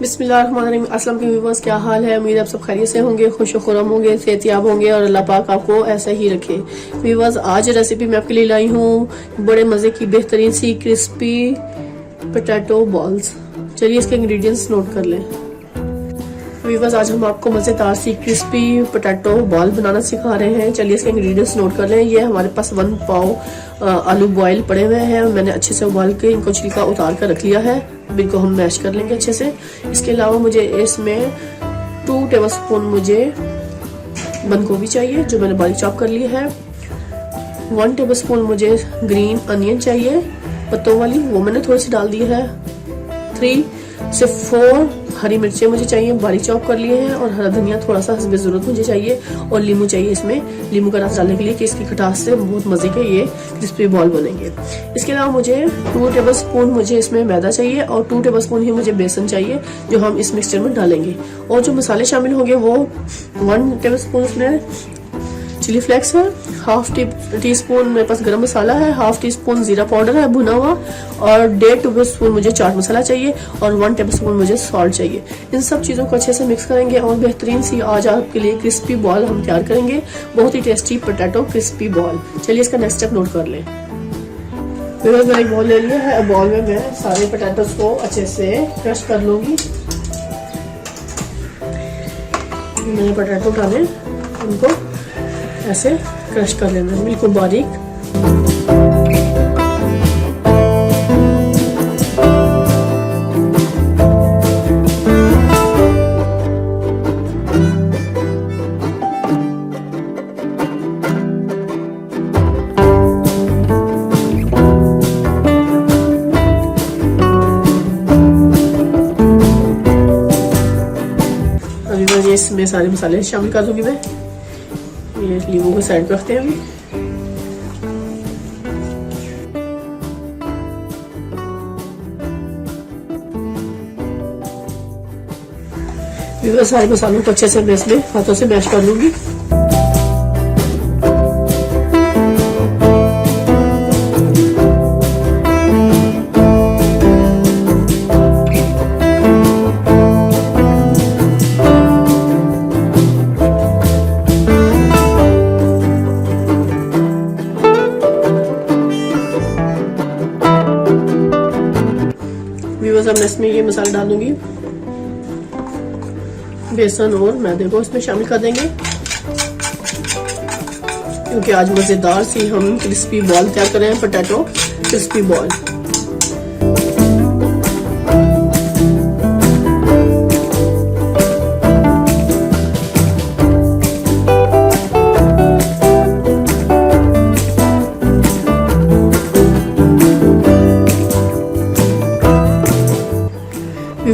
बिस्मिल्लाहिर्रहमानिर्रहीम। अस्सलाम वालेकुम व्यूअर्स, क्या हाल है? उम्मीद आप सब खैरियत से होंगे, खुश खुरम होंगे, सेहतियाब होंगे और अल्लाह पाक आपको ऐसा ही रखे। व्यूअर्स, आज रेसिपी मैं आपके लिए लाई हूँ बड़े मज़े की बेहतरीन सी क्रिस्पी पोटैटो बॉल्स। चलिए इसके इंग्रेडिएंट्स नोट कर लें। व्यूअर्स, आज हम आपको मज़ेदार सी क्रिस्पी पोटैटो बॉल बनाना सिखा रहे हैं। चलिए इसके इंग्रेडिएंट्स नोट कर लें। ये हमारे पास 1 पाव आलू बॉयल पड़े हुए हैं। मैंने अच्छे से उबाल के इनको छिलका उतार कर रख लिया है। अब इनको हम मैश कर लेंगे अच्छे से। इसके अलावा मुझे इसमें 2 टेबलस्पून मुझे बंद गोभी चाहिए जो मैंने बारीक चॉप कर ली है। 1 टेबलस्पून मुझे ग्रीन अनियन चाहिए पत्तों वाली, वो मैंने थोड़ी सी डाल दी है। 3 से 4 हरी मिर्चें मुझे चाहिए, बारीक चॉप कर लिए हैं। और हरा धनिया थोड़ा सा हस्बे ज़रूरत मुझे चाहिए। और नींबू चाहिए इसमें, नींबू का रस डालने के लिए कि इसकी खटास से बहुत मज़े के ये क्रिस्पी बॉल बनेंगे। इसके अलावा मुझे 2 टेबलस्पून मुझे इसमें मैदा चाहिए और 2 टेबलस्पून ही मुझे बेसन चाहिए जो हम इस मिक्सचर में डालेंगे। और जो मसाले शामिल होंगे वो 1 टेबलस्पून इसमें चिली फ्लेक्स है, हाफ टी स्पून मेरे पास गरम मसाला है, हाफ टी स्पून जीरा पाउडर है भुना हुआ, और 1.5 टेबलस्पून मुझे चाट मसाला चाहिए और 1 टेबलस्पून मुझे सॉल्ट चाहिए। इन सब चीज़ों को अच्छे से मिक्स करेंगे और बेहतरीन सी आज आपके लिए क्रिस्पी बॉल हम तैयार करेंगे। बहुत ही टेस्टी पोटैटो क्रिस्पी बॉल। चलिए इसका नेक्स्ट स्टेप नोट कर लें। फिर मैंने एक बॉल ले लिया है। बॉल में मैं सारे पोटैटोस को अच्छे से क्रश कर लूँगी। मैंने पोटैटो डाले, उनको ऐसे क्रश कर लेना है बिल्कुल बारीक। अभी मैं इसमें सारे मसाले शामिल कर दूंगी। मैं ये नींबू को साइड पे रखते हैं। अभी सारे मसालों को अच्छे से मैं इसमें हाथों से मैश कर लूंगी। अब मैं इसमें ये मसाला डाल दूंगी, बेसन और मैदे को इसमें शामिल कर देंगे क्योंकि आज मजेदार सी हम क्रिस्पी बॉल तैयार कर रहे हैं, पोटैटो क्रिस्पी बॉल।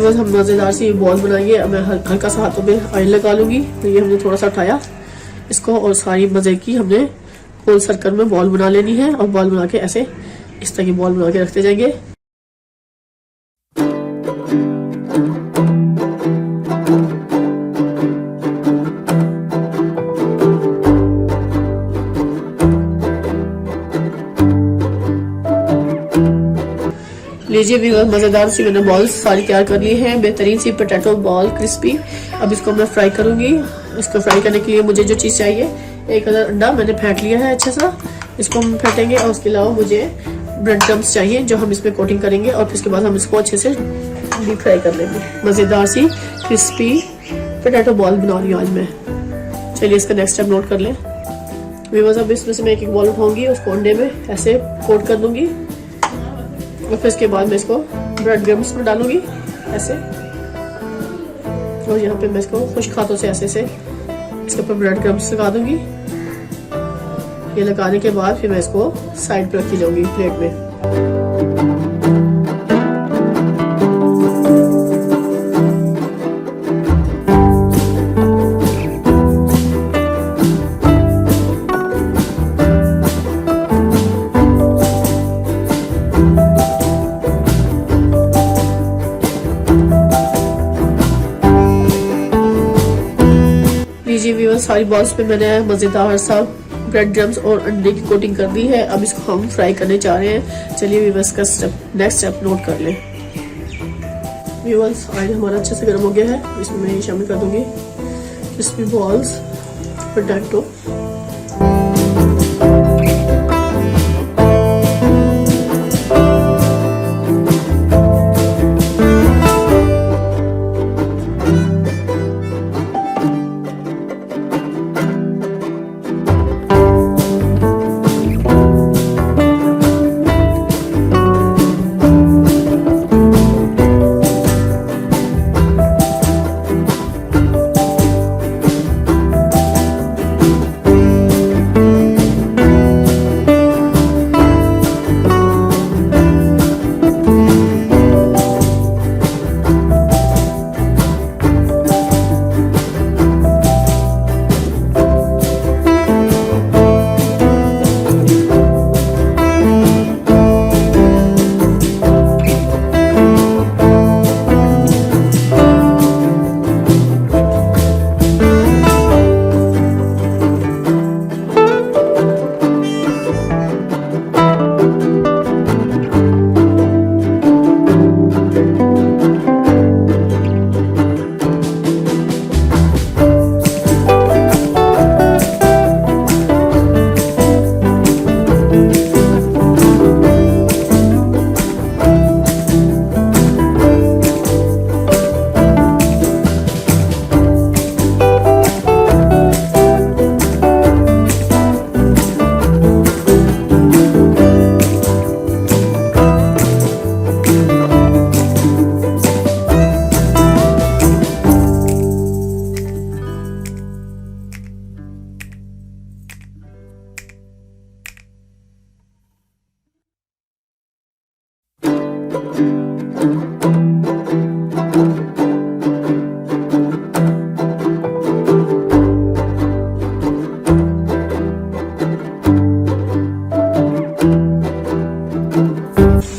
हम मज़ेदार सी बॉल बनाएंगे। अब मैं हल्का सा हाथों में ऑयल लगा लूंगी। तो ये हमने थोड़ा सा उठाया इसको और सारी मज़े की हमने गोल सर्कल में बॉल बना लेनी है। और बॉल बना के ऐसे इस तरह की बॉल बना के रखते जाएंगे। लीजिए भी मजेदार सी मैंने बॉल्स सारी तैयार कर ली है, बेहतरीन सी पोटैटो बॉल क्रिस्पी। अब इसको मैं फ्राई करूंगी। इसको फ्राई करने के लिए मुझे जो चीज़ चाहिए, एक अंडा मैंने फेंट लिया है अच्छे सा, इसको हम फेंटेंगे। और उसके अलावा मुझे ब्रेड क्रम्स चाहिए जो हम इसमें कोटिंग करेंगे और फिर उसके बाद हम इसको अच्छे से डीप फ्राई कर लेंगे। मज़ेदार सी क्रिस्पी पोटैटो बॉल बना रही हूँ आज मैं। चलिए इसका नेक्स्ट स्टेप नोट कर लें। व्यूअर्स, अब इसमें से मैं एक बॉल उठाऊंगी, उसको अंडे में ऐसे कोट कर दूंगी और फिर इसके बाद मैं इसको ब्रेड क्रम्स में डालूंगी ऐसे। और यहाँ पे मैं इसको खुश्क हाथों से ऐसे से इसके ऊपर ब्रेड क्रम्स लगा दूंगी। ये लगाने के बाद फिर मैं इसको साइड पे रखती जाऊंगी प्लेट में। सारी बॉल्स पे मैंने मजेदार सा ब्रेड क्रम्स और अंडे की कोटिंग कर दी है। अब इसको हम फ्राई करने जा रहे हैं। चलिए व्यूअर्स का नेक्स्ट स्टेप नोट कर लें। व्यूअर्स ऑयल हमारा अच्छे से गर्म हो गया है, इसमें मैं ये शामिल कर दूंगी क्रिस्पी बॉल्स पोटैटो।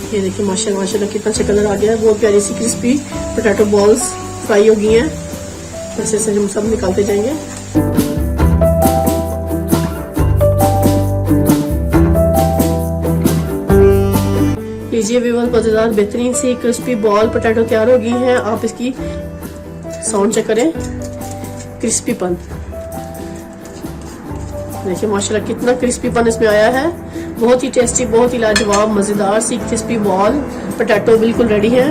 ये देखिए माशाल्लाह कितना अच्छा कलर आ गया है। बहुत प्यारी सी क्रिस्पी पोटैटो बॉल्स फ्राई हो गई हैं। ऐसे से हम सब निकालते जाएंगे। लीजिए व्यूअर्स, मजेदार बेहतरीन सी क्रिस्पी बॉल पोटैटो तैयार हो गई हैं। आप इसकी साउंड चेक करें, क्रिस्पीपन देखिए माशाल्लाह कितना क्रिस्पीपन इसमें आया है। बहुत ही टेस्टी, बहुत ही लाजवाब मजेदार सी क्रिस्पी बॉल पोटैटो बिल्कुल रेडी है।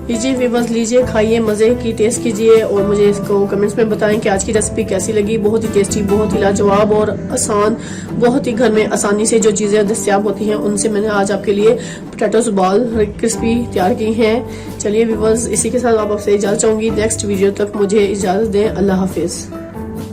लीजिए व्यूअर्स, लीजिए खाइए, मजे की टेस्ट कीजिए और मुझे इसको कमेंट्स में बताएं कि आज की रेसिपी कैसी लगी। बहुत ही टेस्टी, बहुत ही लाजवाब और आसान, बहुत ही घर में आसानी से जो चीजें दस्तियाब होती हैं उनसे मैंने आज आपके लिए पोटैटोस बॉल क्रिस्पी तैयार की हैं। चलिए व्यूअर्स, इसी के साथ आपसे इजाजत चाहूंगी। नेक्स्ट वीडियो तक मुझे इजाजत दें। अल्लाह हाफिज।